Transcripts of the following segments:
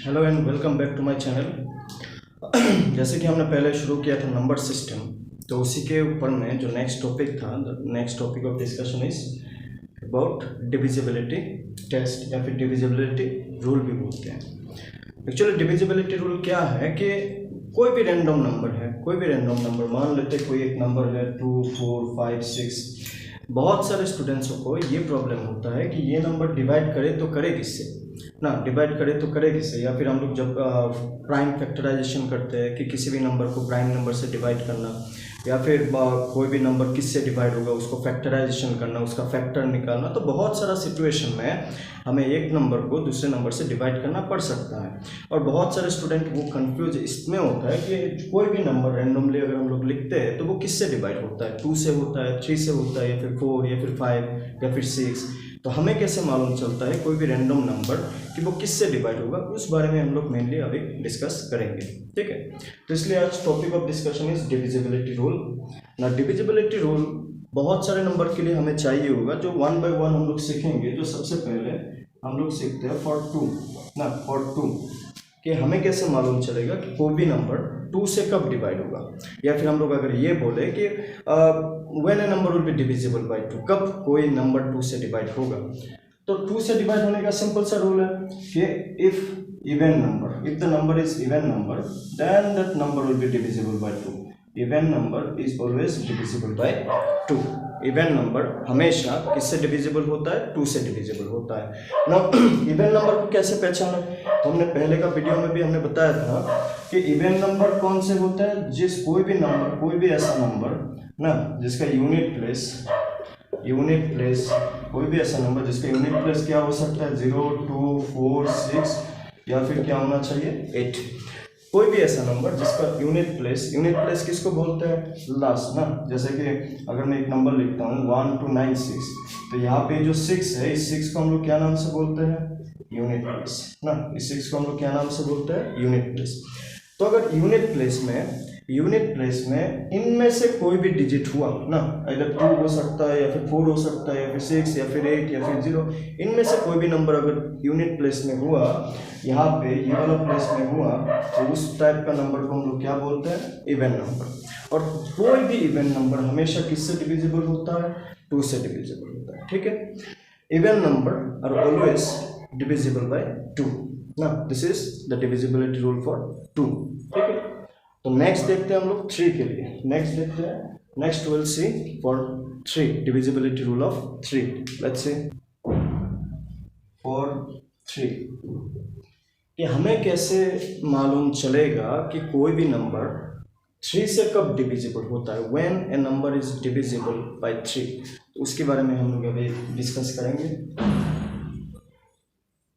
Hello and welcome back to my channel. जैसे कि हमने पहले शुरू किया था नंबर सिस्टम, तो उसी के ऊपर में जो नेक्स्ट टॉपिक था, the next topic of discussion is about divisibility test या फिर डिविजिबिलिटी रूल भी बोलते हैं। एक्चुअली डिविजिबिलिटी रूल क्या है कि कोई भी रैंडम नंबर है, कोई भी रैंडम नंबर मान लेते, कोई एक नंबर है 2, 4, 5, 6। बहुत सारे स्टूडेंट्सों को ये प्रॉब्लम होता है कि ये नंबर डिवाइड करे तो करे किससे ना, डिवाइड करे तो करे किससे। या फिर हम लोग जब प्राइम फैक्टराइजेशन करते हैं कि किसी भी नंबर को प्राइम नंबर से डिवाइड करना, या फिर कोई भी नंबर किससे डिवाइड होगा उसको फैक्टराइजेशन करना, उसका फैक्टर निकालना, तो बहुत सारा सिचुएशन में हमें एक नंबर को दूसरे नंबर से डिवाइड करना पड़ सकता है। और बहुत सारे स्टूडेंट वो कंफ्यूज इसमें होता है कि कोई भी नंबर रैंडमली अगर हम लोग लिखते हैं तो वो किससे डिवाइड होता है, 2 से होता है, 3 से होता है, या फिर 4, या फिर 5, या फिर 6। तो हमें कैसे मालूम चलता है कोई भी रैंडम नंबर कि वो किससे डिवाइड होगा, उस बारे में हम लोग मेनली अभी डिस्कस करेंगे। ठीक है, तो इसलिए आज topic of discussion is divisibility rule. ना डिविजिबिलिटी रूल बहुत सारे नंबर के लिए हमें चाहिए होगा, जो 1 बाय 1 हम लोग सीखेंगे। जो सबसे पहले हम लोग सीखते हैं फॉर 2 ना, फॉर 2 कि हमें कैसे मालूम चलेगा कि कोई भी नंबर 2 से कब डिवाइड होगा। या फिर हम लोग अगर ये बोले कि when A number will be divisible by 2, कब कोई नंबर 2 से डिवाइड होगा। तो 2 से डिवाइड होने का सिंपल सा रूल है कि if the number is even number then that number will be divisible by 2। Even number is always divisible by 2। Even number हमेशा किससे डिविजिबल होता है, 2 से डिविजिबल होता है ना। इवन नंबर को कैसे पहचाना, तो हमने पहले का वीडियो में भी हमने बताया था कि इवन नंबर कौन से होता है, जिस कोई भी नंबर, कोई भी ऐसा नंबर ना जिसका यूनिट प्लेस कोई भी ऐसा नंबर जिसका यूनिट प्लेस क्या हो सकता है, 0, 2, 4, 6, या फिर क्या होना चाहिए, 8। कोई भी ऐसा नंबर जिसका यूनिट प्लेस किसको बोलते हैं, लास्ट ना। जैसे कि अगर मैं एक नंबर लिखता हूँ 1296, तो यहाँ पे जो 6 है, इस 6 को हम लोग क्या नाम से बोलते हैं, यूनिट प्लेस ना। इस 6 को हम लोग क्या नाम से बोलते हैं, यूनिट प्लेस। तो अगर यूनिट प्लेस में इनमें से कोई भी डिजिट हुआ ना, अगर 2 हो सकता है, या फिर 4 हो सकता है, या फिर 6, या फिर 8, या फिर 0, इनमें से कोई भी नंबर अगर यूनिट प्लेस में हुआ, यहाँ पे ये वाला प्लेस में हुआ, तो उस टाइप का नंबर को हम लोग क्या बोलते हैं, इवन नंबर। और कोई भी इवन नंबर हमेशा किससे डिविजिबल होता है, 2 से डिविजिबल होता है। ठीक है, even number are always divisible by 2 ना। This is the divisibility rule for 2। ठीक है, तो नेक्स्ट देखते हैं हम लोग 3 के लिए। Next will see for 3 divisibility rule of 3। Let's see for 3 कि हमें कैसे मालूम चलेगा कि कोई भी नंबर 3 से कब डिविजिबल होता है, when A number is divisible by 3। तो उसके बारे में हम लोग अभी डिस्कस करेंगे।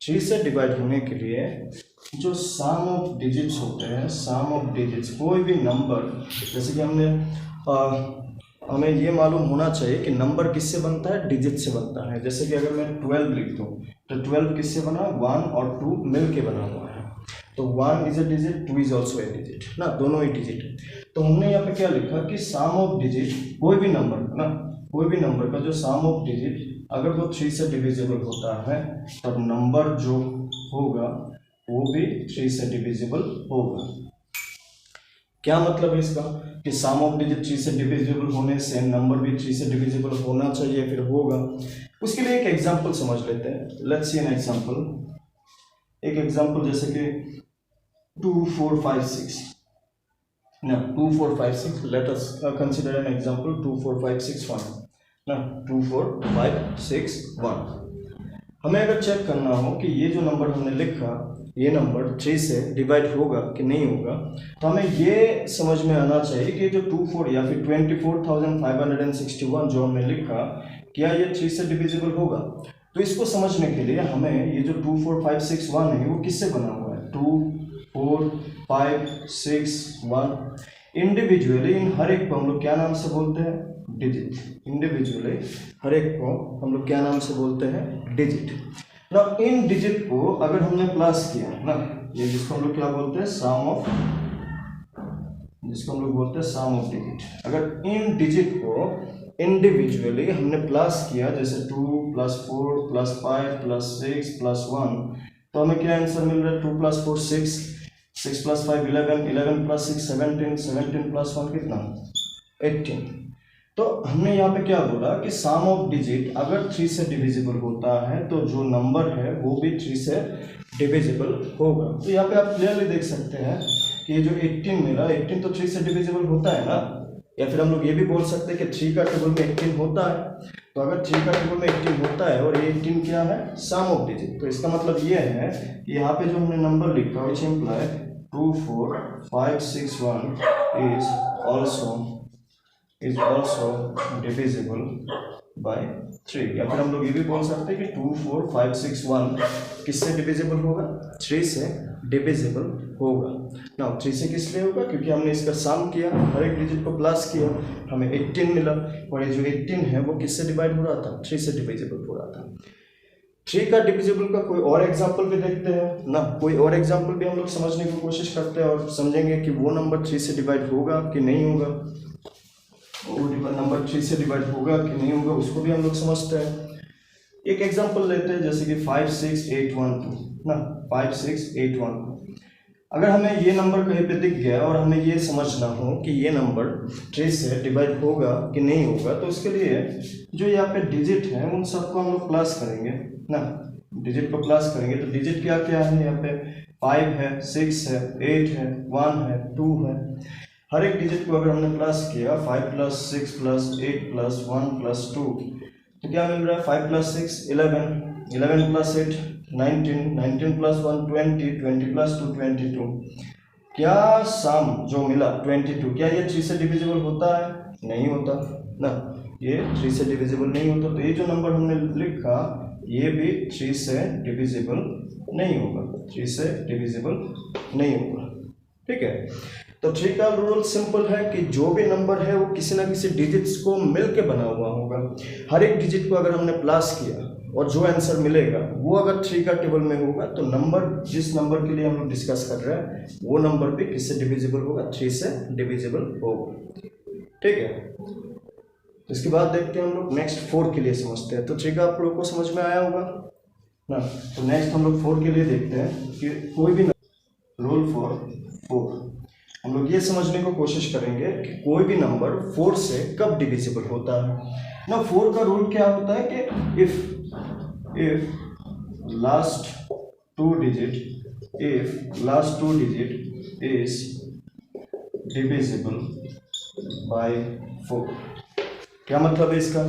3 से डिवाइड होने के लिए जो सम ऑफ डिजिट्स होते हैं, सम ऑफ डिजिट्स कोई भी नंबर, जैसे कि हमें ये मालूम होना चाहिए कि नंबर किससे बनता है, डिजिट से बनता है। जैसे कि अगर मैं 12 लिख दूँ तो 12 किससे बना, 1 और 2 मिल के बना हुआ है। तो 1 is a digit, 2 is also a digit ना, दोनों ही डिजिट है। तो हमने यहाँ पे क्या लिखा कि सम ऑफ डिजिट कोई भी नंबर ना, कोई भी नंबर का जो सम ऑफ डिजिट अगर वो 3 से डिविजिबल होता है, तब नंबर जो होगा वो भी 3 से डिविजिबल होगा। क्या मतलब है इसका कि सम ऑफ डिजिट 3 से डिविजिबल होने से नंबर भी 3 से डिविजिबल होना चाहिए, फिर होगा। उसके लिए एक एग्जांपल समझ लेते हैं। Let's see an example. एक एग्जांपल जैसे कि 2, 4, 5, 6 ना, 2, 4, 5, 6। Let us consider an example 2, 4, 5, 6, 1 ना। 2, 4, 5, 6, 1। हमें अगर चेक करना हो कि ये जो नंबर हमने लिखा, ये नंबर 3 से डिवाइड होगा कि नहीं होगा, तो हमें ये समझ में आना चाहिए कि जो 24 या फिर 24,561 जो हमने लिखा, क्या ये 3 से डिविजिबल होगा। तो इसको समझने के लिए हमें ये जो 2, 4, 5, 6, 1 है, वो किससे बना हुआ है, 2, 4, 5, 6, 1। इंडिविजुअली इन हर एक को हम लोग क्या नाम से बोलते हैं, डिजिट। इंडिविजुअली हर एक को हम लोग क्या नाम से बोलते हैं, डिजिट ना। इन डिजिट को अगर हमने प्लस किया ना, ये जिसको हम लोग क्या बोलते हैं, सम ऑफ डिजिट। अगर इन डिजिट को इंडिविजुअली हमने प्लस किया, जैसे 2 + 4 + 5 + 6 + 1, तो हमें क्या आंसर मिल रहा है, 2 + 4 6, 6 + 5 11, 11 + 6 17, 17 + 1 कितना 18। तो हमने यहाँ पे क्या बोला कि सम ऑफ डिजिट अगर 3 से डिविजिबल होता है तो जो नंबर है वो भी 3 से डिविजिबल होगा। तो यहाँ पे आप क्लियरली देख सकते हैं कि ये जो 18 मिला, 18 तो 3 से डिविजिबल होता है ना, या फिर हम लोग ये भी बोल सकते हैं कि 3 का टेबल में 18 होता है। तो अगर 3 का टेबल में 18 होता है और ये 18 क्या है, सम ऑफ डिजिट, तो इसका मतलब ये है कि यहाँ पे जो हमने नंबर लिखा which imply 2 4 5 6 1 is also divisible by 3। या फिर हम लोग ये भी बोल सकते हैं कि 2 4 5 6 1 किससे डिविजिबल होगा, 3 से डिविजिबल होगा ना। 3 से किस लिए होगा, क्योंकि हमने इसका सम किया, हर एक डिजिट को प्लस किया, हमें 18 मिला, और ये जो 18 है वो किससे डिवाइड हो रहा था, 3 से डिविजिबल हो रहा था। 3 का डिविजिबल का कोई और एग्जाम्पल भी देखते हैं ना, कोई और एग्जाम्पल भी हम लोग समझने की कोशिश करते हैं और समझेंगे कि वो नंबर 3 से डिवाइड होगा कि नहीं होगा, वो नंबर 3 से डिवाइड होगा कि नहीं होगा, उसको भी हम लोग समझते हैं। एक एग्जांपल लेते हैं, जैसे कि 5 6 8 1 2 ना, 5 6 8 1 2। अगर हमें ये नंबर कहीं पे दिख गया और हमें ये समझना हो कि ये नंबर 3 से डिवाइड होगा कि नहीं होगा, तो उसके लिए जो यहाँ पे डिजिट है उन सबको हम लोग प्लस करेंगे ना, डिजिट को प्लस करेंगे। तो डिजिट क्या क्या है यहाँ पे, 5 है, 6 है, 8 है, 1 है, 2 है। हर एक डिजिट को अगर हमने प्लस किया, 5 + 6 + 8 + 1 + 2, तो क्या मिल रहा है, 5 + 6 11, 11 + 8 19, 19 + 1 20, 20 + 2 22। क्या सम जो मिला 22, क्या ये 3 से डिविजिबल होता है, नहीं होता ना, ये 3 से डिविजिबल नहीं होता। तो ये जो नंबर हमने लिखा ये भी 3 से डिविजिबल नहीं होगा, 3 से डिविजिबल नहीं होगा, ठीक है। तो 3 का रूल सिंपल है कि जो भी नंबर है वो किसी ना किसी डिजिट्स को मिलके बना हुआ होगा। हर एक डिजिट को अगर हमने प्लस किया और जो आंसर मिलेगा वो अगर 3 का टेबल में होगा, तो नंबर जिस नंबर के लिए हम लोग डिस्कस कर रहे हैं वो नंबर भी किससे डिविजिबल होगा, 3 से डिविजिबल होगा, ठीक है। तो इसके बाद देखते हैं हम लोग नेक्स्ट 4 के लिए समझते हैं। तो 3 का आप लोग को समझ में आया होगा ना। तो नेक्स्ट हम लोग 4 के लिए देखते हैं कि कोई भी रूल फॉर 4, हम लोग ये समझने को कोशिश करेंगे कि कोई भी नंबर 4 से कब डिविजिबल होता है ना। 4 का रूल क्या होता है कि if last two digit is divisible by 4। क्या मतलब है इसका,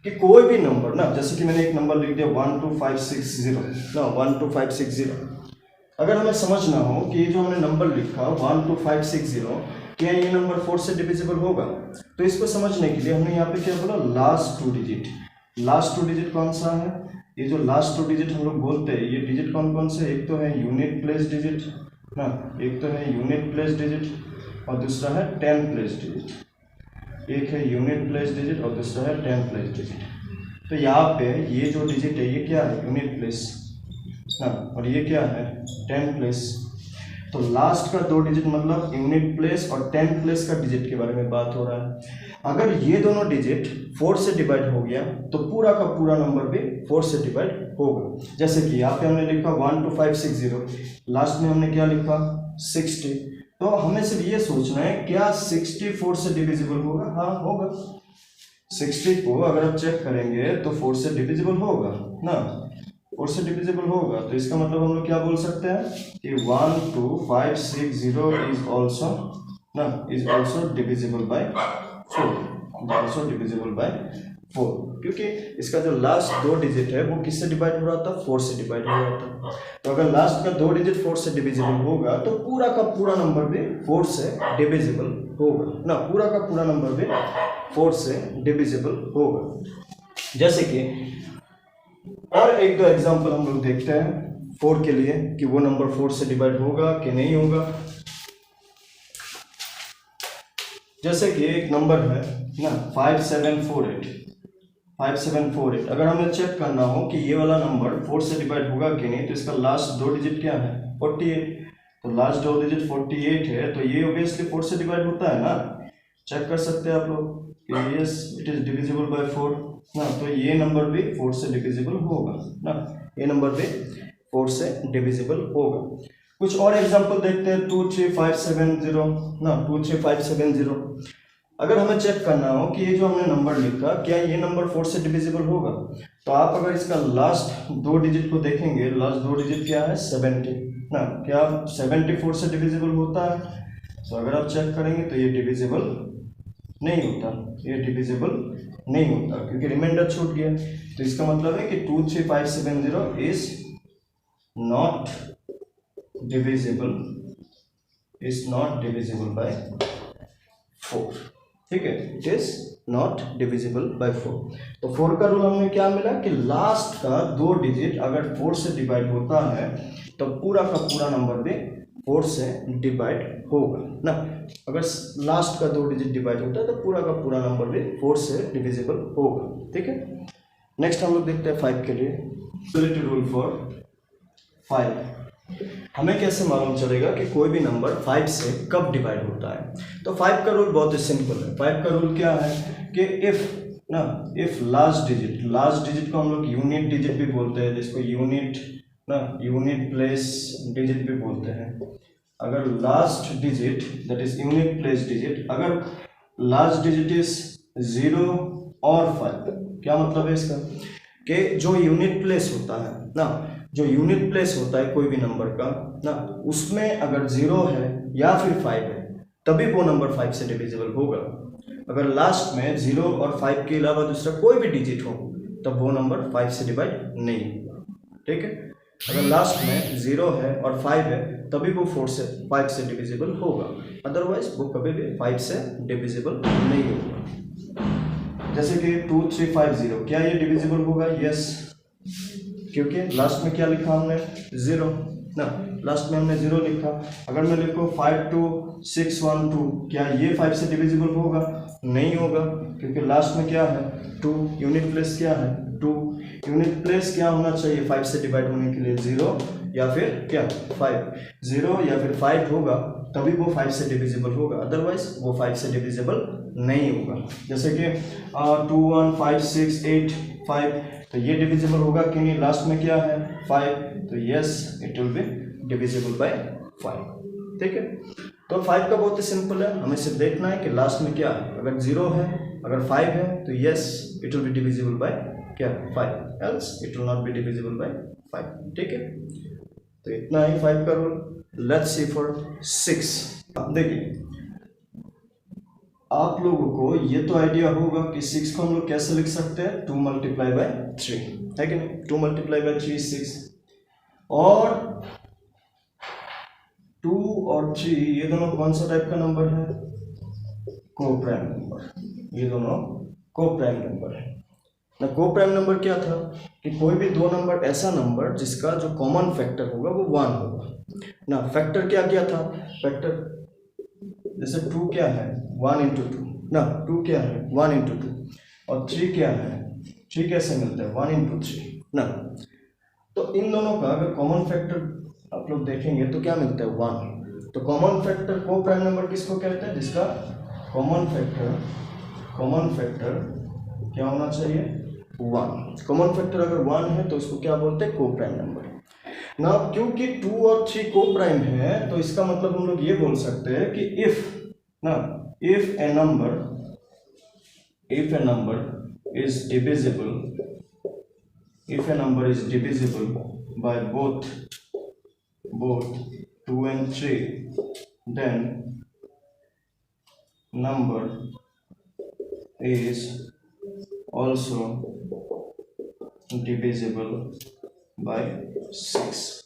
कि कोई भी नंबर ना, जैसे कि मैंने एक नंबर लिख दिया 12560 ना, 12560। अगर हमें समझना हो कि ये जो हमने नंबर लिखा 12560, क्या ये नंबर 4 से डिविजिबल होगा, तो इसको समझने के लिए हमने यहाँ पे क्या बोला, last two digit. Last two digit कौन सा है, ये जो लास्ट टू डिजिट हम लोग बोलते हैं, ये डिजिट कौन कौन से, एक तो है यूनिट प्लेस डिजिट ना, एक तो है यूनिट प्लेस डिजिट और दूसरा है 10 प्लेस डिजिट। एक है यूनिट प्लेस डिजिट और दूसरा है 10 प्लेस डिजिट। तो यहाँ पे ये जो डिजिट है ये क्या है, यूनिट प्लेस ना, और ये क्या है 10 प्लेस। तो लास्ट का 2 डिजिट मतलब यूनिट प्लेस और 10 प्लेस का डिजिट के बारे में बात हो रहा है। अगर ये दोनों डिजिट 4 से डिवाइड हो गया तो पूरा का पूरा नंबर भी 4 से डिवाइड होगा। जैसे कि यहाँ पे हमने लिखा 12560, लास्ट में हमने क्या लिखा 60। तो हमें सिर्फ ये सोचना है क्या 60 4 से डिविजिबल होगा, हाँ होगा। 60 को अगर आप चेक करेंगे तो 4 से डिविजिबल होगा ना, 4 से डिविजिबल होगा। तो इसका मतलब हम लोग क्या बोल सकते हैं कि 12560 इज ऑल्सो ना, is also divisible bye 4, also divisible bye 4, क्योंकि इसका जो लास्ट 2 डिजिट है वो किससे डिवाइड हो रहा था, 4 से डिवाइड हो रहा था। तो अगर लास्ट का 2 डिजिट 4 से डिविजिबल होगा तो पूरा का पूरा नंबर भी 4 से डिविजिबल होगा ना, पूरा का पूरा नंबर भी 4 से डिविजिबल होगा। जैसे कि और एक दो एग्जांपल हम लोग देखते हैं 4 के लिए कि वो नंबर 4 से डिवाइड होगा कि नहीं होगा। जैसे कि एक नंबर है ना 5748। अगर हमें चेक करना हो कि ये वाला नंबर 4 से डिवाइड होगा कि नहीं, तो इसका लास्ट 2 डिजिट क्या है 48। तो लास्ट 2 डिजिट 48 है, तो ये ऑब्वियसली 4 से डिवाइड होता है ना। चेक कर सकते हैं आप लोग कि yes it is divisible by 4 ना, तो ये नंबर भी 4 से डिविजिबल होगा ना, ये नंबर भी 4 से डिविजिबल होगा। कुछ और एग्जांपल देखते हैं, 23570 ना, 23570। अगर हमें चेक करना हो कि ये जो हमने नंबर लिखा क्या ये नंबर 4 से डिविजिबल होगा, तो आप अगर इसका लास्ट 2 डिजिट को देखेंगे, लास्ट 2 डिजिट क्या है 70 ना, क्या 74 से डिविजिबल होता है? तो अगर आप चेक करेंगे तो ये डिविजिबल नहीं होता, ये डिविजिबल नहीं होता क्योंकि रिमाइंडर छूट गया। तो इसका मतलब है कि 23570 इज नॉट डिविजिबल बाय 4। ठीक है, it is not divisible by 4। तो 4 का रूल हमें क्या मिला कि लास्ट का 2 डिजिट अगर 4 से डिवाइड होता है तो पूरा का पूरा नंबर भी 4 से डिवाइड होगा ना। अगर लास्ट का 2 डिजिट डिवाइड होता है तो पूरा का पूरा नंबर भी 4 से डिविजिबल होगा। ठीक है, नेक्स्ट हम लोग देखते हैं 5 के लिए रूल फॉर 5। हमें कैसे मालूम चलेगा कि कोई भी नंबर 5 से कब डिवाइड होता है? तो 5 का रूल बहुत ही सिंपल है। 5 का रूल क्या है कि इफ लास्ट डिजिट को हम लोग यूनिट डिजिट भी बोलते हैं, जिसको यूनिट प्लेस डिजिट भी बोलते हैं। अगर last digit that is unit place digit, अगर लास्ट डिजिट इज 0 और 5, क्या मतलब है इसका कि जो यूनिट प्लेस होता है ना, जो यूनिट प्लेस होता है कोई भी नंबर का ना, उसमें अगर 0 है या फिर 5 है तभी वो नंबर 5 से डिविजिबल होगा। अगर लास्ट में 0 और 5 के अलावा दूसरा कोई भी डिजिट हो तब वो नंबर 5 से डिवाइड नहीं होगा। ठीक है, अगर लास्ट में 0 है और 5 है तभी वो 5 से डिविजिबल होगा, अदरवाइज वो कभी भी 5 से डिविजिबल नहीं होगा। जैसे कि 2350, क्या ये डिविजिबल होगा? यस, क्योंकि लास्ट में क्या लिखा हमने 0 ना, लास्ट में हमने 0 लिखा। अगर मैं लिखूँ 52612, क्या ये 5 से डिविजिबल होगा? नहीं होगा, क्योंकि लास्ट में क्या है 2, यूनिट प्लेस क्या है 2। यूनिट प्लेस क्या होना चाहिए 5 से डिवाइड होने के लिए? 0 या फिर क्या 5, 0 या फिर 5 होगा तभी वो 5 से डिविजिबल होगा, अदरवाइज वो 5 से डिविजिबल नहीं होगा। जैसे कि 21568 तो ये डिविजिबल होगा कि नहीं? लास्ट में क्या है 5, तो yes it will be divisible bye 5। ठीक है, तो 5 का बहुत ही सिंपल है, हमें सिर्फ देखना है कि लास्ट में क्या है। अगर 0 है, अगर 5 है तो yes it will be divisible bye क्या 5, else it will not be divisible bye 5। ठीक है, तो इतना ही 5 का रूल। Let's see for 6। देखिए आप लोगों को ये तो आइडिया होगा कि 6 को हम लोग कैसे लिख सकते हैं, 2 मल्टीप्लाई बाय 3 है कि नहीं? 2 मल्टीप्लाई बाय 3 6, और 2 और 3 ये दोनों कौन सा टाइप का नंबर है? को प्राइम नंबर। ये दोनों को प्राइम नंबर है ना। को प्राइम नंबर क्या था कि कोई भी दो नंबर, ऐसा नंबर जिसका जो कॉमन फैक्टर होगा वो 1 होगा ना। फैक्टर क्या क्या था? फैक्टर जैसे 2 क्या है 1 इंटू 2 ना, 2 क्या है 1 इंटू 2, और 3 क्या है 3 कैसे मिलता है 1 इंटू 3 ना। तो इन दोनों का अगर कॉमन फैक्टर आप लोग देखेंगे तो क्या मिलता है 1। तो कॉमन फैक्टर को प्राइम नंबर किसको कहते हैं? जिसका कॉमन फैक्टर क्या होना चाहिए 1। कॉमन फैक्टर अगर 1 है तो इसको क्या बोलते हैं? को प्राइम नंबर ना। क्योंकि 2 और 3 को प्राइम है तो इसका मतलब हम लोग ये बोल सकते हैं कि if A number is divisible by both 2 and 3, then number is also divisible by 6।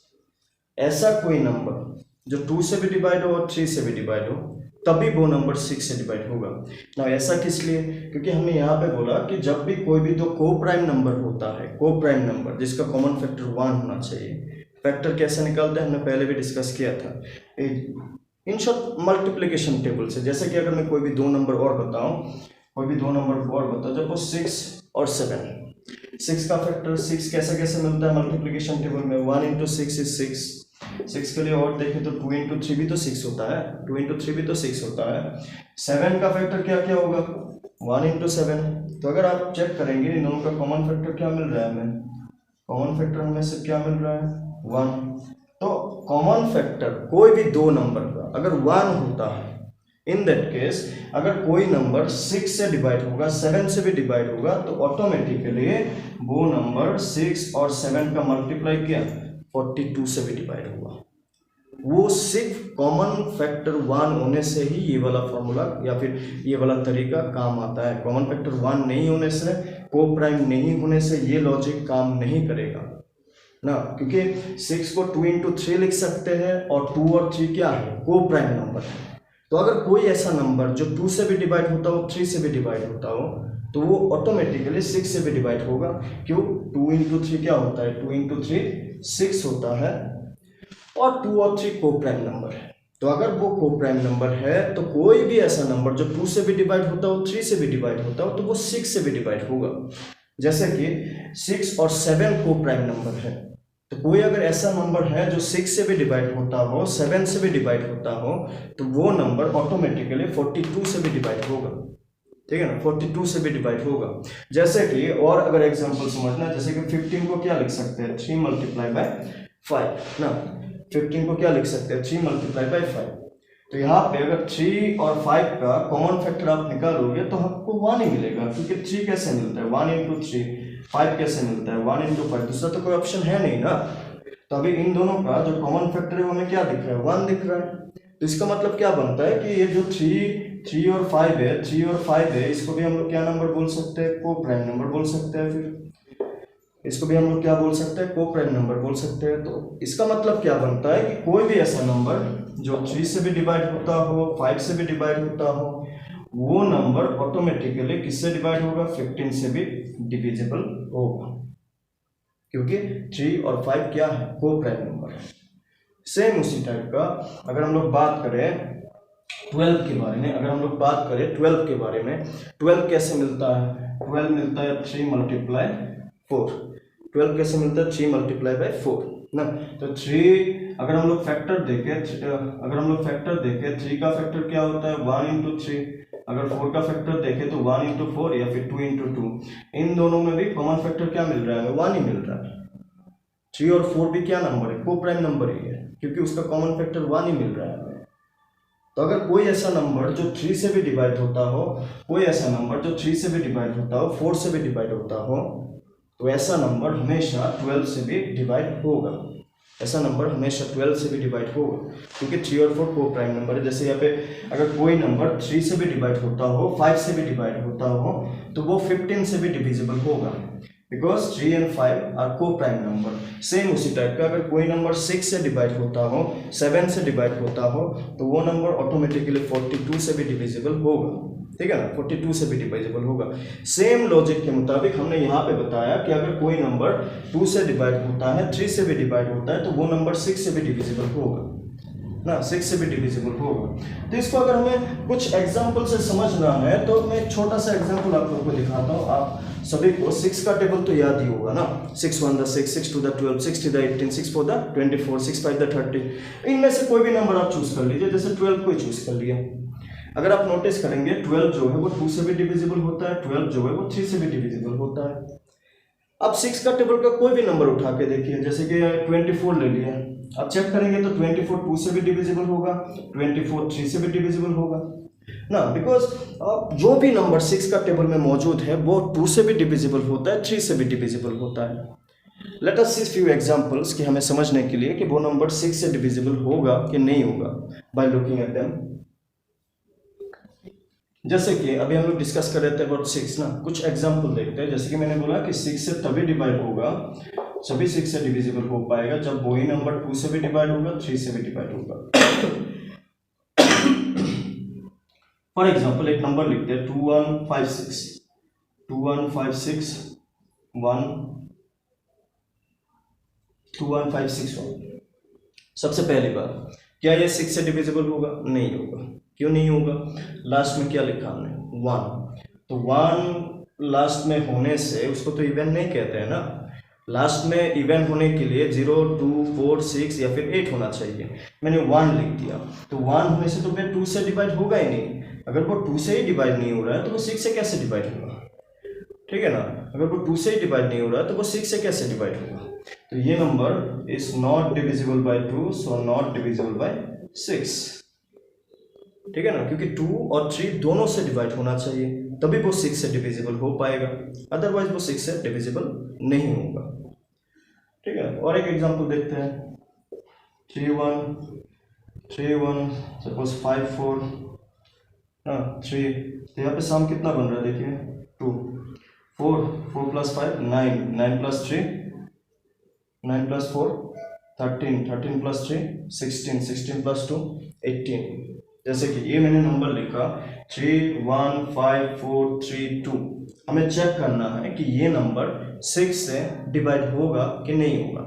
ऐसा कोई नंबर जो 2 से भी डिवाइड हो और 3 से भी डिवाइड हो तभी वो नंबर 6 से डिवाइड होगा ना। ऐसा किस लिए? क्योंकि हमने यहाँ पे बोला कि जब भी कोई भी दो को प्राइम नंबर होता है, को प्राइम नंबर जिसका कॉमन फैक्टर 1 होना चाहिए। फैक्टर कैसे निकालते हैं हमने पहले भी डिस्कस किया था, इन शॉर्ट मल्टीप्लिकेशन टेबल से। जैसे कि अगर मैं कोई भी दो नंबर और बताऊं जब वो 6 और 7, 6 का फैक्टर 6 कैसे मिलता है मल्टीप्लिकेशन टेबल में? 1 इंटू 6 इज 6 के लिए और देखें तो 2 इंटू 3 भी तो 6 होता है, 2 इंटू 3 भी तो 6 होता है। 7 का फैक्टर क्या होगा 1 इंटू 7। तो अगर आप चेक करेंगे इन दोनों का कॉमन फैक्टर क्या मिल रहा है हमें? कॉमन फैक्टर हमें से क्या मिल रहा है 1। तो कॉमन फैक्टर कोई भी दो नंबर का अगर 1 होता है, इन दैट केस अगर कोई नंबर 6 से डिवाइड होगा, 7 से भी डिवाइड होगा, तो ऑटोमेटिकली वो नंबर 6 और 7 का मल्टीप्लाई किया 42 से भी डिवाइड होगा। वो सिर्फ कॉमन फैक्टर 1 होने से ही ये वाला फॉर्मूला या फिर ये वाला तरीका काम आता है। कॉमन फैक्टर 1 नहीं होने से, को प्राइम नहीं होने से ये लॉजिक काम नहीं करेगा ना, क्योंकि 6 को 2 into 3 लिख सकते हैं और 2 और 3 क्या है, को प्राइम नंबर है। तो अगर कोई ऐसा नंबर जो 2 से भी डिवाइड होता हो, 3 से भी डिवाइड होता हो, तो वो ऑटोमेटिकली 6 से भी डिवाइड होगा। क्यों? 2 into 3 क्या होता है, 2 into 3 6 होता है, और 2 और 3 को प्राइम नंबर है। तो अगर वो को प्राइम नंबर है तो कोई भी ऐसा नंबर जो 2 से भी डिवाइड होता हो, 3 से भी डिवाइड होता हो, तो वो 6 से भी डिवाइड होगा। जैसे कि 6 और 7 को प्राइम नंबर है, तो कोई अगर ऐसा नंबर है जो 6 से भी डिवाइड होता हो, 7 से भी डिवाइड होता हो, तो वो नंबर ऑटोमेटिकली 42 से भी डिवाइड होगा। ठीक है ना, 42 से भी डिवाइड होगा। जैसे कि और अगर एग्जांपल समझना, जैसे कि 15 को क्या लिख सकते हैं, 3 मल्टीप्लाई बाय 5 ना। 15 को क्या लिख सकते हैं, 3 मल्टीप्लाई बाय 5। तो यहाँ पे अगर 3 और 5 का कॉमन फैक्टर आप निकालोगे तो आपको 1 ही मिलेगा, क्योंकि 3 कैसे मिलता है, 1 into 3, 5 कैसे मिलता है, 1 into 5, दूसरा तो कोई ऑप्शन है नहीं ना। तो अभी इन दोनों का जो कॉमन फैक्टर है वो हमें क्या दिख रहा है, 1 दिख रहा है। तो इसका मतलब क्या बनता है कि ये जो 3 और 5 है, 3 और 5 है, इसको भी हम लोग क्या नंबर बोल सकते हैं, को प्राइम नंबर बोल सकते हैं। फिर इसको भी हम लोग क्या बोल सकते हैं, को प्राइम नंबर बोल सकते हैं। तो इसका मतलब क्या बनता है कि कोई भी ऐसा नंबर जो 3 से भी डिवाइड होता हो, 5 से भी डिवाइड होता हो, वो नंबर ऑटोमेटिकली किससे डिवाइड होगा, 15 से भी डिविजिबल होगा, क्योंकि 3 और 5 क्या है, को प्राइम नंबर है। सेम उसी टाइप का अगर हम लोग बात करें 12 के बारे में, अगर हम लोग बात करें 12 के बारे में, 12 कैसे मिलता है, 12 मिलता है 3 मल्टीप्लाई 4। 12 कैसे मिलता है, 3 मल्टीप्लाई बाय 4 ना। तो 3 अगर हम लोग फैक्टर देखें, 3 का फैक्टर क्या होता है, 1 into 3। अगर 4 का फैक्टर देखें तो 1 into 4 या फिर 2 into 2। इन दोनों में भी कॉमन फैक्टर क्या मिल रहा है, 1 ही मिल रहा है। 3 और 4 भी क्या नंबर है, को प्राइम नंबर ही है, क्योंकि उसका कॉमन फैक्टर 1 ही मिल रहा है। तो अगर कोई ऐसा नंबर जो 3 से भी डिवाइड होता हो, कोई ऐसा नंबर जो 3 से भी डिवाइड होता हो, 4 से भी डिवाइड होता हो, तो ऐसा नंबर हमेशा 12 से भी डिवाइड होगा। ऐसा नंबर हमेशा 12 से भी डिवाइड होगा, क्योंकि 3 और 4 को प्राइम नंबर है। जैसे यहाँ पे अगर कोई नंबर 3 से भी डिवाइड होता हो, 5 से भी डिवाइड होता हो, तो वो 15 से भी डिविजिबल होगा, बिकॉज 3 and 5 आर को प्राइम नंबर। सेम उसी टाइप का अगर कोई नंबर 6 से डिवाइड होता हो, 7 से डिवाइड होता हो, तो वो नंबर ऑटोमेटिकली 42 से भी डिविजिबल होगा। ठीक है ना, 42 से भी डिविजिबल होगा। सेम लॉजिक के मुताबिक हमने यहाँ पे बताया कि अगर कोई नंबर 2 से डिवाइड होता है, 3 से भी डिवाइड होता है, तो वो नंबर 6 से भी डिविजिबल होगा ना, 6 से भी डिविजिबल होगा। तो इसको अगर हमें कुछ एग्जाम्पल से समझना है तो मैं एक छोटा सा एग्जाम्पल आप लोगों को दिखाता हूँ। आप सभी को 6 का टेबल तो याद ही होगा ना, 6 1 the 6, 6 2 the 12, 6 3 the 18, 6 4 the 24, 6 5 the 30। इनमें से कोई भी नंबर आप चूज कर लीजिए, जैसे 12 को ही चूज कर लिया। अगर आप नोटिस करेंगे 12 जो है वो 2 से भी डिविजिबल होता है, 12 जो है वो 3 से भी डिविजिबल होता है। अब 6 का टेबल का कोई भी नंबर उठा के देखिए, जैसे कि 24 ले लिया, अब चेक करेंगे तो 24 2 से भी डिविजिबल होगा, 24 3 से भी डिविजिबल होगा ना, बिकॉज जो भी नंबर 6 का टेबल में मौजूद है वो 2 से भी डिविजिबल होता है, 3 से भी डिविजिबल होता है। Let us see few examples कि हमें समझने के लिए कि वो नंबर 6 से डिविजिबल होगा कि नहीं होगा बाय लुकिंग एट देम। जैसे कि अभी हम लोग डिस्कस कर रहे थे अबाउट 6 ना, कुछ एग्जांपल देखते हैं। जैसे कि मैंने बोला कि 6 से तभी डिवाइड होगा, सभी 6 से डिविजिबल हो पाएगा जब वही नंबर 2 से भी डिवाइड होगा, 3 से भी डिवाइड होगा। फॉर एग्जांपल एक नंबर लिखते हैं 2156 2156 1 21561। सबसे पहली बात, क्या ये 6 से डिविजिबल होगा? नहीं होगा। क्यों नहीं होगा? लास्ट में क्या लिखा हमने? 1। तो 1 लास्ट में होने से उसको तो इवन नहीं कहते हैं ना। लास्ट में इवन होने के लिए 0 2 4 6 या फिर 8 होना चाहिए। मैंने 1 लिख दिया, तो 1 होने से तो फिर 2 से डिवाइड होगा ही नहीं। अगर वो 2 से ही डिवाइड नहीं हो रहा है तो वो 6 से कैसे डिवाइड होगा? ठीक है ना, अगर वो 2 से ही डिवाइड नहीं हो रहा है तो वो 6 से कैसे डिवाइड होगा? तो ये number is not divisible by 2, so not divisible by 6, ठीक है ना, क्योंकि 2 और 3 दोनों से डिवाइड होना चाहिए, तभी वो 6 से डिविजिबल हो पाएगा, अदरवाइज वो 6 से डिविजिबल नहीं होगा, ठीक है। और एक एग्जांपल देखते हैं, 3 1 सपोज 5 4 3, तो यहाँ पे सम कितना बन रहा है देखिए, 2 4 plus 5 9, 9 plus 3 9 plus 4 13, 13 plus 3 16, 16 plus 2 18। जैसे कि ये मैंने नंबर लिखा 3 1 5 4 3 2, हमें चेक करना है कि ये नंबर 6 से डिवाइड होगा कि नहीं होगा।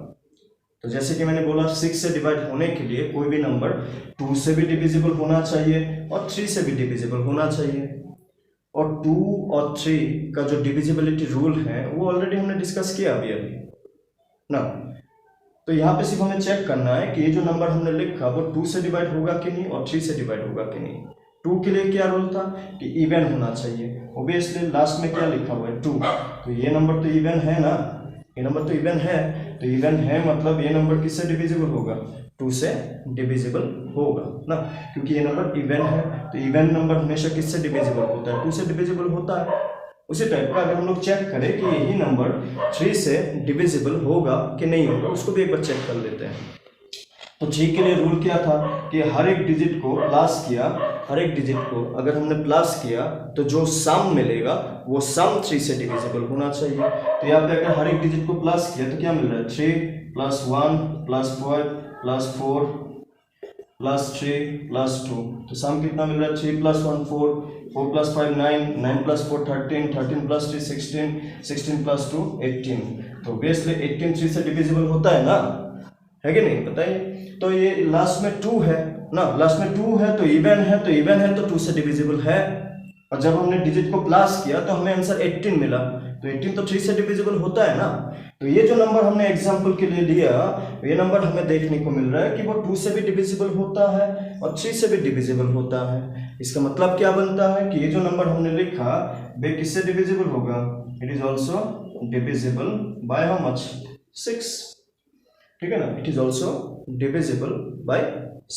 तो जैसे कि मैंने बोला 6 से डिवाइड होने के लिए कोई भी नंबर 2 से भी डिविजिबल होना चाहिए और 3 से भी डिविजिबल होना चाहिए, और 2 और 3 का जो डिविजिबिलिटी रूल है वो ऑलरेडी हमने डिस्कस किया अभी ना। तो यहाँ पे सिर्फ हमें चेक करना है कि ये जो नंबर हमने लिखा वो 2 से डिवाइड होगा कि नहीं और 3 से डिवाइड होगा कि नहीं। 2 के लिए क्या रूल था कि इवन होना चाहिए, ओबियसली लास्ट में क्या लिखा हुआ है 2, तो ये नंबर तो इवन है ना, ये नंबर तो इवन है, तो इवन है मतलब ये नंबर किससे डिविजिबल होगा, 2 से डिविजिबल होगा ना, क्योंकि ये नंबर इवन है, तो इवन नंबर हमेशा किससे डिविजिबल होता है, 2 से डिविजिबल होता है। उसी टाइप का अगर हम लोग चेक करें कि यही नंबर 3 से डिविजिबल होगा कि नहीं होगा, उसको भी एक बार चेक कर लेते हैं। तो 3 के लिए रूल क्या था कि हर एक डिजिट को प्लस किया, हर एक डिजिट को अगर हमने प्लस किया तो जो सम मिलेगा वो सम 3 से डिविजिबल होना चाहिए। तो यहाँ पे अगर हर एक डिजिट को प्लस किया तो क्या मिल रहा है, 3 plus 1 plus 5 plus 4 plus 3 plus 2, तो सम कितना मिल रहा है, 3 plus 1 4, 4 plus 5 9, 9 plus 4 13, 13 plus 3 16, 16 plus 2 18। तो ऑब्वियसली 18 3 से डिविजिबल होता है ना, है कि नहीं बताइए। तो ये लास्ट में 2 है ना, लास्ट में 2 है तो इवन है, तो इवन है तो 2 से डिविजिबल है, और जब हमने डिजिट को प्लस किया तो हमें आंसर 18 मिला, तो 18 तो 3 से डिविजिबल होता है ना। तो ये जो नंबर हमने एग्जांपल के लिए लिया, ये नंबर हमें देखने को मिल रहा है कि वो 2 से भी डिविजिबल होता है और 3 से भी डिविजिबल होता है। इसका मतलब क्या बनता है कि ये जो नंबर हमने लिखा वे किससे डिविजिबल होगा, it is also divisible by how much, 6, ठीक है ना, it is also divisible bye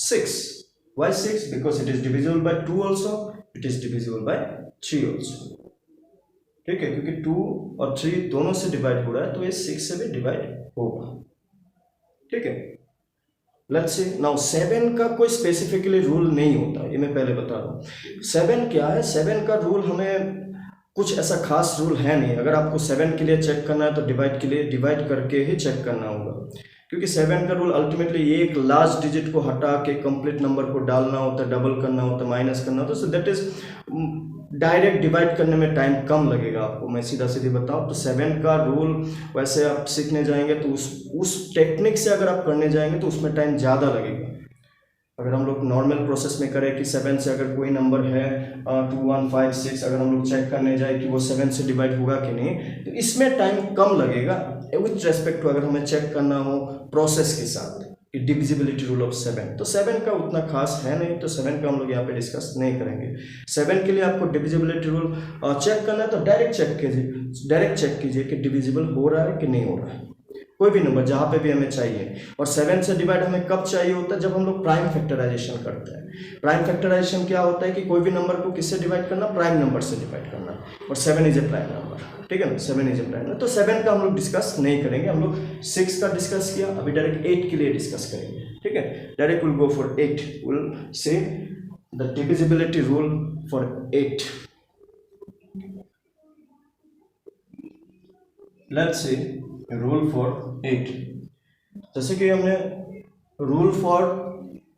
6। Why 6? Because it is divisible by 2 also, it is divisible by 3 also, ठीक है, क्योंकि 2 और 3 दोनों से डिवाइड हो रहा है तो ये 6 से भी डिवाइड होगा, ठीक है। लेट्स सी नाउ 7 का कोई स्पेसिफिकली रूल नहीं होता, ये मैं पहले बता रहा हूँ। 7 क्या है, 7 का रूल हमें कुछ ऐसा खास रूल है नहीं। अगर आपको 7 के लिए चेक करना है तो डिवाइड के लिए डिवाइड करके ही चेक करना होगा, क्योंकि 7 का रूल अल्टीमेटली ये एक लास्ट डिजिट को हटा के कंप्लीट नंबर को डालना होता है, डबल करना होता है, माइनस करना होता है, so that is direct divide करने में टाइम कम लगेगा आपको, मैं सीधा सीधे बताऊं तो 7 का रूल वैसे आप सीखने जाएंगे तो उस टेक्निक से अगर आप करने जाएंगे तो उसमें टाइम ज़्यादा लगेगा। अगर हम लोग नॉर्मल प्रोसेस में करें कि 7 से अगर कोई नंबर है 2 1 5 6, अगर हम लोग चेक करने जाए कि वो 7 से डिवाइड होगा कि नहीं, तो इसमें टाइम कम लगेगा विथ रेस्पेक्ट टू अगर हमें चेक करना हो प्रोसेस के साथ कि डिविजिबिलिटी रूल ऑफ 7। तो 7 का उतना खास है नहीं, तो 7 का हम लोग यहाँ पे डिस्कस नहीं करेंगे। 7 के लिए आपको डिविजिबिलिटी रूल चेक करना है तो डायरेक्ट चेक कीजिए कि डिविजिबल हो रहा है कि नहीं हो रहा है, कोई भी नंबर जहाँ पे भी हमें चाहिए। और 7 से डिवाइड हमें कब चाहिए होता है, जब हम लोग प्राइम फैक्टराइजेशन करते हैं। प्राइम फैक्टराइजेशन क्या होता है कि कोई भी नंबर को किससे डिवाइड करना, प्राइम नंबर से डिवाइड करना, और 7 इज ए प्राइम नंबर, ठीक है ना, 7 इज ए प्राइम नंबर। तो 7 का हम लोग डिस्कस नहीं करेंगे, हम लोग 6 का डिस्कस किया, अभी डायरेक्ट 8 के लिए डिस्कस करेंगे, ठीक है। Direct will go for 8, will say the divisibility rule for 8। Let's see rule for 8। जैसे कि हमने रूल फॉर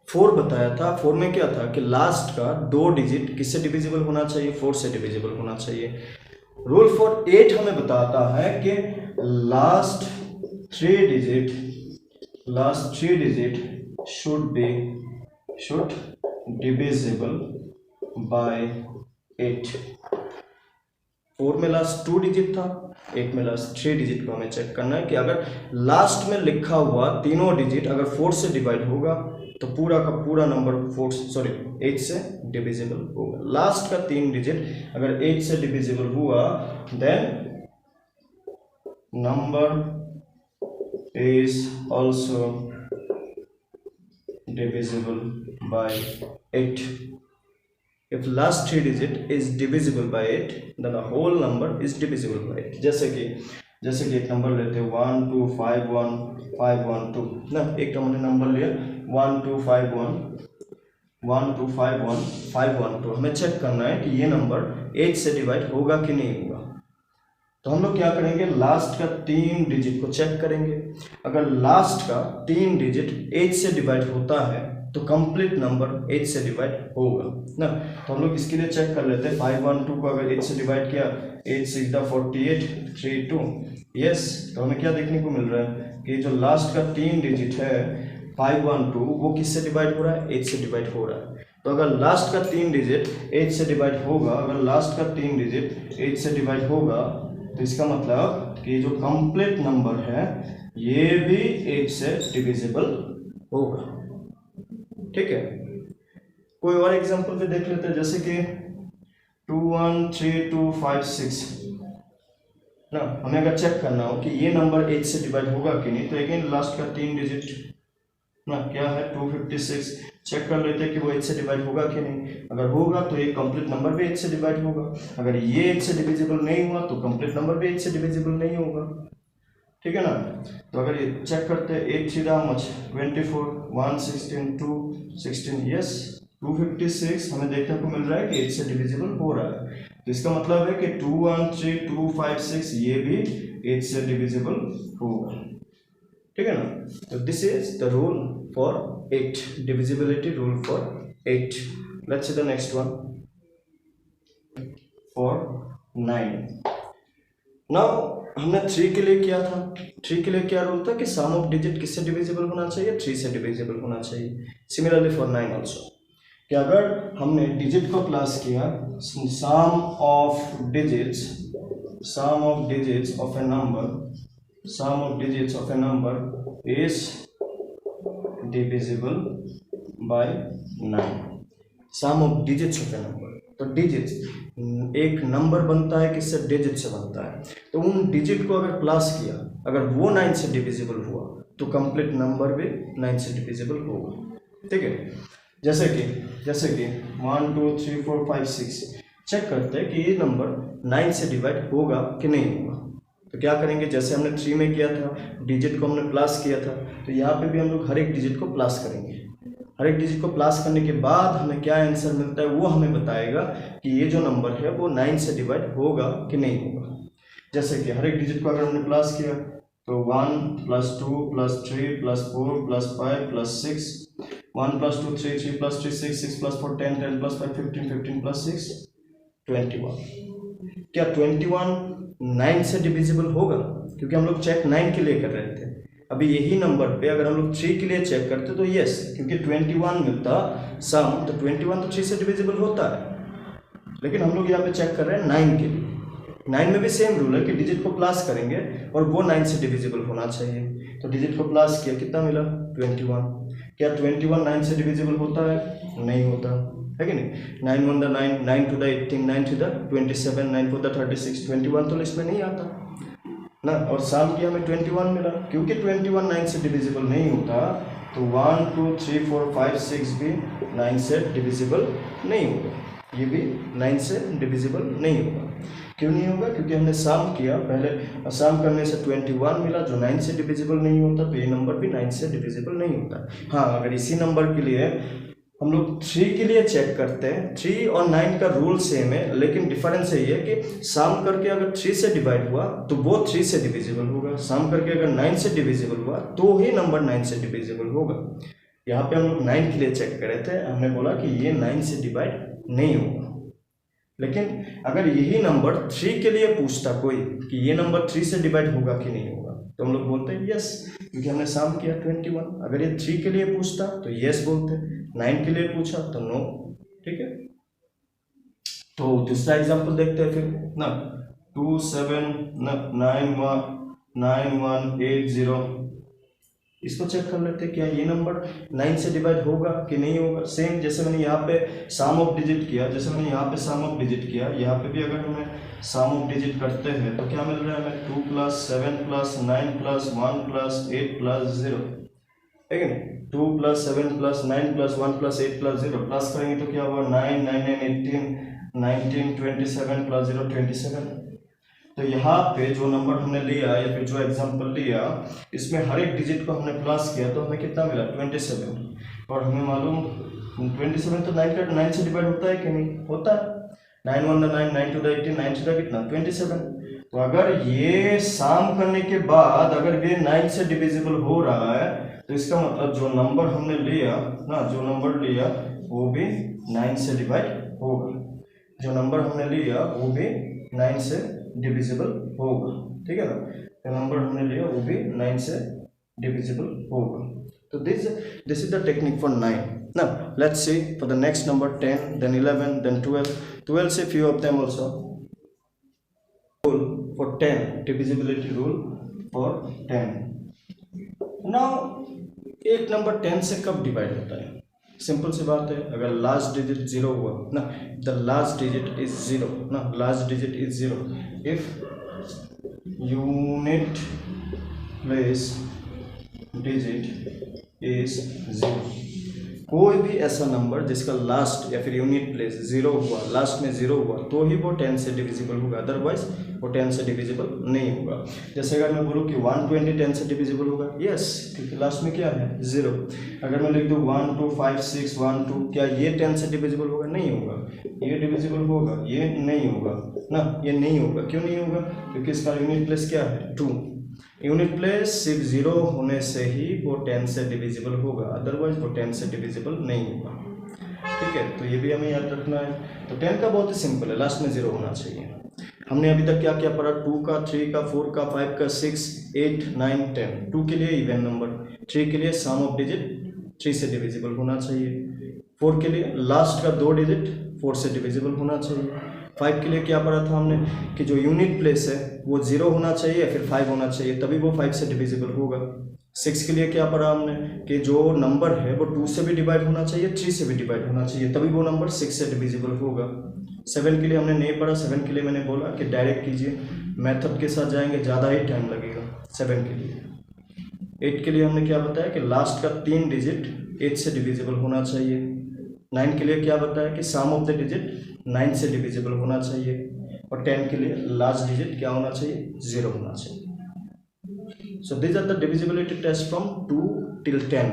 4 बताया था, 4 में क्या था कि लास्ट का 2 डिजिट किससे डिविजिबल होना चाहिए, 4 से डिविजिबल होना चाहिए। रूल फॉर 8 हमें बताता है कि last 3 digit should divisible by 8। 4 में लास्ट 2 डिजिट था, 8 में लास्ट 3 डिजिट को हमें चेक करना है कि अगर लास्ट में लिखा हुआ तीनों डिजिट अगर 4 से डिवाइड होगा तो पूरा का पूरा नंबर 8 से डिविजिबल होगा। लास्ट का 3 डिजिट अगर 8 से डिविजिबल हुआ then number is also divisible by 8. If last 3 digit is divisible by 8, then the whole number is divisible by 8. जैसे कि एक नंबर लेते हैं 1 2 5 1 5 1 2 ना, एक हमने नंबर लिया 1 2 5 1 1 2 5 1 5 1 2। हमें चेक करना है कि ये नंबर 8 से डिवाइड होगा कि नहीं होगा। तो हम लोग क्या करेंगे, लास्ट का 3 डिजिट को चेक करेंगे। अगर लास्ट का 3 डिजिट 8 से डिवाइड होता है तो कंप्लीट नंबर 8 से डिवाइड होगा ना। तो हम लोग इसके लिए चेक कर लेते हैं 512 को अगर 8 से डिवाइड किया 8 6 48 3 2 यस। तो हमें क्या देखने को मिल रहा है कि जो लास्ट का 3 डिजिट है 512 वो किससे डिवाइड हो रहा है, 8 से डिवाइड हो रहा है। तो अगर लास्ट का 3 डिजिट 8 से डिवाइड होगा, अगर लास्ट का 3 डिजिट 8 से डिवाइड होगा तो इसका मतलब कि जो कंप्लीट नंबर है ये भी 8 से डिविजिबल होगा। ठीक है, कोई और एग्जांपल पे देख लेते हैं, जैसे कि 2 1 3 2 5 6 ना। हमें अगर चेक करना हो कि ये नंबर 8 से डिवाइड होगा कि नहीं, तो अगेन लास्ट का 3 डिजिट ना क्या है 256, चेक कर लेते हैं कि वो 8 से डिवाइड होगा कि नहीं। अगर होगा तो ये कंप्लीट नंबर भी 8 से डिवाइड होगा। अगर ये 8 से डिविजिबल नहीं हुआ तो कंप्लीट नंबर भी 8 से डिविजिबल नहीं होगा। ठीक है ना। तो अगर ये चेक करते हैं 8 3 मच 24 1 16 2 16 यस 256 हमें देखने को मिल रहा है कि 8 से डिविजिबल हो रहा है। तो इसका मतलब है कि 2 1 3 2 5 6 ये भी 8 से डिविजिबल होगा। ठीक है ना। तो this is the rule for 8, divisibility rule for 8। Let's see the next one for 9। Now हमने 3 के लिए किया था, 3 के लिए क्या रूल था कि सम ऑफ डिजिट किससे डिविजिबल होना चाहिए, 3 से डिविजिबल होना चाहिए। सिमिलरली फॉर 9 ऑल्सो कि अगर हमने डिजिट को प्लस किया sum of digits of a number, sum of digits of a number is divisible by 9। sum of digits of a number, तो डिजिट्स एक नंबर बनता है किससे, डिजिट से बनता है। तो उन डिजिट को अगर प्लस किया, अगर वो 9 से डिविजिबल हुआ तो कंप्लीट नंबर भी 9 से डिविजिबल होगा। ठीक है, जैसे कि 1 2 3 4 5 6 चेक करते हैं कि ये नंबर 9 से डिवाइड होगा कि नहीं होगा। तो क्या करेंगे, जैसे हमने 3 में किया था, डिजिट को हमने प्लस किया था, तो यहाँ पे भी हम लोग हर एक डिजिट को प्लस करेंगे। हर एक डिजिट को प्लस करने के बाद हमें क्या आंसर मिलता है वो हमें बताएगा कि ये जो नंबर है वो 9 से डिवाइड होगा कि नहीं होगा। जैसे कि हर एक डिजिट को अगर हमने प्लस किया तो 1 + 2 + 3 + 4 + 5 + 6 1 + 2 3 3 + 3 6 6 + 4 10 10 + 5 15 15 + 6 21। क्या 21 9 से डिविजिबल होगा, क्योंकि हम लोग चेक 9 के लिए कर रहे थे। अभी यही नंबर पे अगर हम लोग 3 के लिए चेक करते तो यस, क्योंकि 21 मिलता सम, तो 21 तो 3 से डिविजिबल होता है। लेकिन हम लोग यहाँ पे चेक कर रहे हैं 9 के लिए। 9 में भी सेम रूल है कि डिजिट को प्लस करेंगे और वो 9 से डिविजिबल होना चाहिए। तो डिजिट को प्लस किया, कितना मिला 21। क्या 21 9 से डिविजिबल होता है, नहीं होता है कि नहीं। 9 1 9 9 2 18 9 3 27 9 4 36 21 तो लिस्ट में नहीं आता ना। और साल की हमें 21 मिला, क्योंकि 21 9 से डिविजिबल नहीं होता तो 1 2 3 4 5 6 भी 9 से डिविजिबल नहीं होगा, ये भी 9 से डिविजिबल नहीं होगा। क्यों नहीं होगा, क्योंकि हमने सम किया, पहले सम करने से 21 मिला जो 9 से डिविजिबल नहीं होता, तो ये नंबर भी 9 से डिविजिबल नहीं होता। हाँ, अगर इसी नंबर के लिए हम लोग 3 के लिए चेक करते हैं, 3 और 9 का रूल सेम है, लेकिन डिफरेंस ये है कि सम करके अगर 3 से डिवाइड हुआ तो वो 3 से डिविजिबल होगा, सम करके अगर 9 से डिविजिबल हुआ तो ही नंबर 9 से डिविजिबल होगा। यहाँ पे हम लोग 9 के लिए चेक कर रहे थे, हमने बोला कि ये 9 से डिवाइड नहीं होगा। लेकिन अगर यही नंबर 3 के लिए पूछता कोई कि ये नंबर 3 से डिवाइड होगा कि नहीं होगा, तो हम लोग बोलते हैं यस, क्योंकि हमने सम किया 21। अगर ये 3 के लिए पूछता तो यस बोलते, 9 के लिए पूछा तो नो। ठीक है, तो दूसरा एग्जांपल देखते हैं फिर ना। 2 7 9 1 8 0 इसको चेक कर लेते हैं क्या ये नंबर 9 से डिवाइड होगा कि नहीं होगा। सेम जैसे मैंने यहाँ पे सम ऑफ डिजिट किया, यहाँ पे भी अगर हमें सम ऑफ डिजिट करते हैं तो क्या मिल रहा है हमें 2 + 7 + 9 + 1 + 8 + 0, है कि नहीं। 2 + 7 + 9 + 1 + 8 + 0 प्लस करेंगे तो क्या हुआ 9 9 9 18 19 27 + 0 27। तो यहाँ पे जो नंबर हमने लिया या फिर जो एग्जांपल लिया इसमें हर एक डिजिट को हमने प्लस किया तो हमें कितना मिला 27। और हमें मालूम 27 तो 9 से डिवाइड होता है कि नहीं होता है। 9 1 9 9 2 18 9 2 कितना 27। तो अगर ये सम करने के बाद अगर ये 9 से डिविजिबल हो रहा है तो इसका मतलब जो नंबर हमने लिया ना, जो नंबर लिया वो भी 9 से डिवाइड होगा। जो नंबर हमने लिया वो भी 9 से डिविजिबल होगा, ठीक है ना। जो नंबर हमने लिया वो भी 9 से डिविजिबल होगा। तो this is the technique for 9. Now let's see for the next number 10, then 11, then 12. 12 से few of them also. Rule for 10, divisibility rule for 10. Now एक नंबर 10 से कब डिवाइड होता है? सिंपल सी बात है, अगर लास्ट डिजिट 0 हुआ ना, द लास्ट डिजिट इज 0 ना, last digit is 0 if unit place digit is 0। कोई भी ऐसा नंबर जिसका लास्ट या फिर यूनिट प्लेस 0 हुआ, लास्ट में 0 हुआ तो ही वो 10 से डिविजिबल होगा, अदरवाइज वो 10 से डिविजिबल नहीं होगा। जैसे अगर मैं बोलूँ कि 120 10 से डिविजिबल होगा, यस, क्योंकि लास्ट में क्या है 0। अगर मैं लिख दूँ 1 2 5 6 1 2, क्या ये 10 से डिविजिबल होगा? नहीं होगा। ये डिविजिबल होगा? ये नहीं होगा ना, ये नहीं होगा। क्यों नहीं होगा? क्योंकि इसका यूनिट प्लेस क्या है 2। यूनिट प्लेस सिर्फ 0 होने से ही वो 10 से डिविजिबल होगा, अदरवाइज वो 10 से डिविजिबल नहीं होगा, ठीक है। तो ये भी हमें याद रखना है। तो 10 का बहुत ही सिंपल है, लास्ट में 0 होना चाहिए। हमने अभी तक क्या क्या पढ़ा? 2 का, 3 का, 4 का, 5 का, 6 8 9 10। 2 के लिए इवन नंबर, 3 के लिए सम ऑफ डिजिट 3 से डिविजिबल होना चाहिए, 4 के लिए लास्ट का 2 डिजिट 4 से डिविजिबल होना चाहिए, 5 के लिए क्या पढ़ा था हमने कि जो यूनिट प्लेस है वो 0 होना चाहिए या फिर 5 होना चाहिए, तभी वो 5 से डिविजिबल होगा। 6 के लिए क्या पढ़ा हमने कि जो नंबर है वो 2 से भी डिवाइड होना चाहिए, 3 से भी डिवाइड होना चाहिए, तभी वो नंबर 6 से डिविजिबल होगा। 7 के लिए हमने नहीं पढ़ा, 7 के लिए मैंने बोला कि डायरेक्ट कीजिए, मेथड के साथ जाएंगे ज़्यादा ही टाइम लगेगा 7 के लिए। 8 के लिए हमने क्या बताया कि लास्ट का 3 डिजिट 8 से डिविजिबल होना चाहिए। 9 के लिए क्या बताया कि सम ऑफ द डिजिट 9 से डिविजिबल होना चाहिए, और 10 के लिए लास्ट डिजिट क्या होना चाहिए 0 होना चाहिए। So these are the divisibility test from 2 till 10।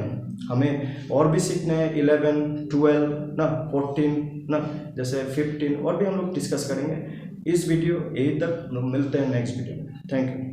हमें और भी सीखना है 11 12 ना 14 ना, जैसे 15 और भी हम लोग डिस्कस करेंगे। इस वीडियो यही तक, मिलते हैं नेक्स्ट वीडियो में। Thank you.